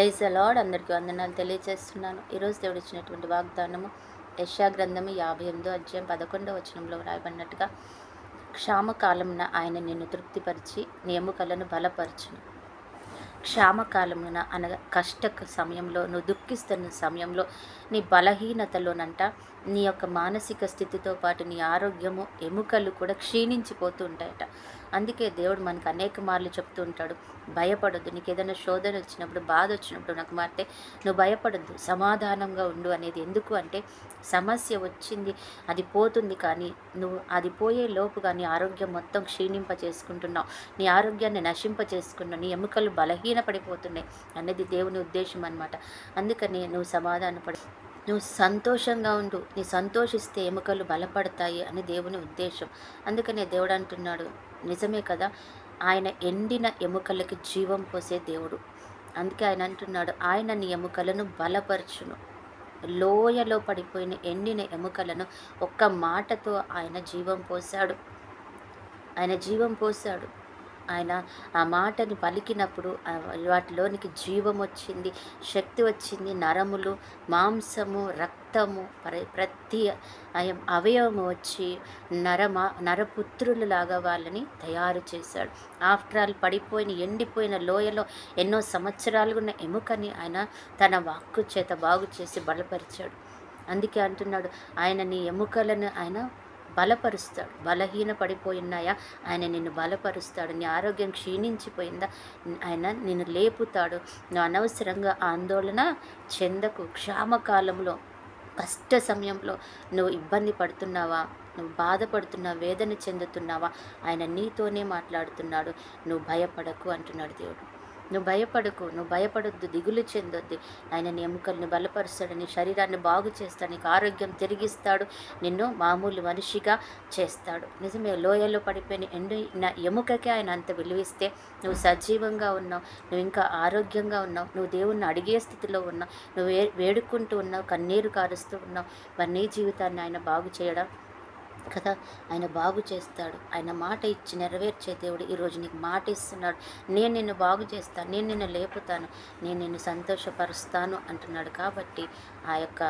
Praise the lord. అందరికీ వందనాలు తెలియజేస్తున్నాను. ఈరోజు దేవుడు ఇచ్చినటువంటి వాగ్దానము యెషయా గ్రంథము 58వ అధ్యాయం 11వ వచనంలో రాయబడినట్టుగా, క్షామకాలమున ఆయన నిన్ను తృప్తిపరిచి నీ ఎముకలను బలపరచును. క్షామకాలమున అనగా కష్ట సమయంలో, నువ్వు దుఃఖిస్తున్న సమయంలో, నీ బలహీనతలోనంట నీ యొక్క మానసిక స్థితితో పాటు నీ ఆరోగ్యము, ఎముకలు కూడా క్షీణించిపోతూ ఉంటాయట. అందుకే దేవుడు మనకు అనేక మార్లు చెప్తూ ఉంటాడు, భయపడొద్దు. నీకు ఏదైనా శోధన వచ్చినప్పుడు, బాధ వచ్చినప్పుడు, నాకు మారితే నువ్వు భయపడొద్దు, సమాధానంగా ఉండు అనేది. ఎందుకు అంటే, సమస్య వచ్చింది, అది పోతుంది, కానీ నువ్వు అది పోయే లోపుగా నీ ఆరోగ్యం మొత్తం క్షీణింప చేసుకుంటున్నావు, నీ ఆరోగ్యాన్ని నశింప చేసుకున్నావు, నీ ఎముకలు బలహీనపడిపోతున్నాయి అనేది దేవుని ఉద్దేశం అన్నమాట. అందుకని నువ్వు సమాధానపడి, నువ్వు సంతోషంగా ఉండు. నీ సంతోషిస్తే ఎముకలు బలపడతాయి అని దేవుని ఉద్దేశం. అందుకనే దేవుడు అంటున్నాడు, నిజమే కదా, ఆయన ఎండిన ఎముకలకి జీవం పోసే దేవుడు. అందుకే ఆయన అంటున్నాడు, ఆయన నీ ఎముకలను బలపరచును. లోయలో పడిపోయిన ఎండిన ఎముకలను ఒక్క మాటతో ఆయన జీవం పోశాడు. ఆయన ఆ మాటని పలికినప్పుడు వాటిలోనికి జీవం వచ్చింది, శక్తి వచ్చింది. నరములు, మాంసము, రక్తము, ప్రతి అవయవము వచ్చి నరపుత్రులలాగా వాళ్ళని తయారు చేశాడు. ఆఫ్టర్ ఆల్ పడిపోయిన, ఎండిపోయిన లోయలో ఎన్నో సంవత్సరాలుగా ఉన్న ఎముకని ఆయన తన వాక్కు చేత బాగు చేసి బలపరిచాడు. అందుకే అంటున్నాడు, ఆయన నీ ఎముకలను ఆయన బలపరుస్తాడు. బలహీన పడిపోయినాయా, ఆయన నిన్ను బలపరుస్తాడు. నీ ఆరోగ్యం క్షీణించిపోయిందా, ఆయన నిన్ను లేపుతాడు. నువ్వు అనవసరంగా ఆందోళన చెందకు. క్షామకాలంలో, కష్ట సమయంలో నువ్వు ఇబ్బంది పడుతున్నావా, నువ్వు బాధపడుతున్నావా, వేదన చెందుతున్నావా, ఆయన నీతోనే మాట్లాడుతున్నాడు. నువ్వు భయపడకు అంటున్నాడు దేవుడు. నువ్వు భయపడొద్దు, దిగులు చెందొద్దు. ఆయన నీ ఎముకల్ని బలపరుస్తాడు, నీ శరీరాన్ని బాగు చేస్తాడు, నీకు ఆరోగ్యం తిరిగిస్తాడు, నిన్ను మామూలు మనిషిగా చేస్తాడు. నిజమే, లోయలో పడిపోయిన ఎండిన ఎముకకే ఆయన అంత విలువిస్తే, నువ్వు సజీవంగా ఉన్నావు, నువ్వు ఇంకా ఆరోగ్యంగా ఉన్నావు, నువ్వు దేవుణ్ణి అడిగే స్థితిలో ఉన్నావు, నువ్వు వేడుకుంటూ ఉన్నావు, కన్నీరు కారుస్తూ ఉన్నావు. మరి నీ జీవితాన్ని ఆయన బాగు చేయడం కదా, ఆయన బాగు చేస్తాడు. ఆయన మాట ఇచ్చి నెరవేర్చే దేవుడు ఈరోజు నీకు మాట ఇస్తున్నాడు. నేను నిన్ను బాగు చేస్తాను, నేను నిన్ను లేపుతాను, నేను నిన్ను సంతోషపరుస్తాను అంటున్నాడు. కాబట్టి ఆ యొక్క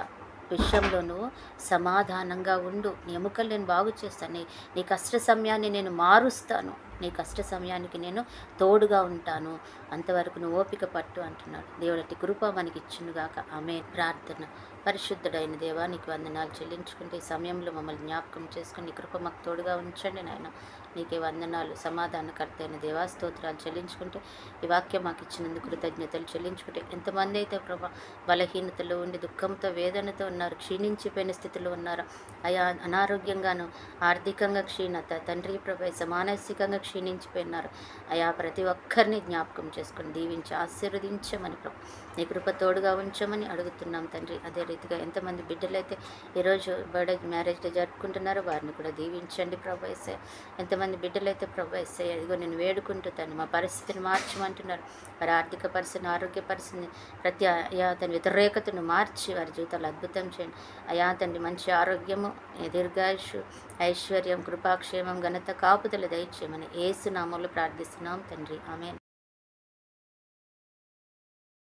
విషయంలో నువ్వు సమాధానంగా ఉండు. నీ ఎముకలు నేను బాగు చేస్తాను, నీ కష్ట సమయాన్ని నేను మారుస్తాను, నీ కష్ట సమయానికి నేను తోడుగా ఉంటాను, అంతవరకు నువ్వు ఓపిక పట్టు అంటున్నాడు. దేవుడి కృప మనకి ఇచ్చునుగాక. ఆమేన్. ప్రార్థన. పరిశుద్ధుడైన దేవా, నీకు వందనాలు చెల్లించుకుంటే ఈ సమయంలో మమ్మల్ని జ్ఞాపకం చేసుకుని నీ కృప మాకు తోడుగా ఉంచండి నాయన. నీకే వందనాలు. సమాధానకర్త అయిన దేవా, స్తోత్రాలు చెల్లించుకుంటే, ఈ వాక్యం మాకు ఇచ్చినందుకు కృతజ్ఞతలు చెల్లించుకుంటే, ఎంతమంది అయితే ప్రభా బలహీనతలో ఉండి దుఃఖంతో, వేదనతో ఉన్నారు, క్షీణించిపోయిన స్థితిలో ఉన్నారు, అయా అనారోగ్యంగాను, ఆర్థికంగా క్షీణత, తండ్రి ప్రభా మానసికంగా క్షీణించిపోయినారు, అయా ప్రతి ఒక్కరిని జ్ఞాపకం చేసుకొని దీవించి ఆశీర్వదించమని ప్రభు నీ కృప తోడుగా ఉంచమని అడుగుతున్నాం తండ్రి. అదే రీతిగా ఎంతమంది బిడ్డలైతే ఈరోజు బర్త్డే, మ్యారేజ్ డే జరుపుకుంటున్నారో వారిని కూడా దీవించండి ప్రభు యేసయ్య. ఎంతమంది బిడ్డలైతే ప్రభు యేసయ్య ఇదిగో నేను వేడుకుంటున్నాను, మా పరిస్థితిని మార్చమంటున్నారు. వారి ఆర్థిక పరిస్థితిని, ఆరోగ్య పరిస్థితిని, ప్రతి అయా తన వ్యతిరేకతను మార్చి వారి జీవితాలు అద్భుతం చేయండి. అయా తండ్రి మంచి ఆరోగ్యము, దీర్ఘాయుషు, ఐశ్వర్యం, కృపాక్షేమం, ఘనత, కాపుదల దయచేయమని యేసు నామములో ప్రార్థిస్తున్నాం తండ్రి. ఆమేన్.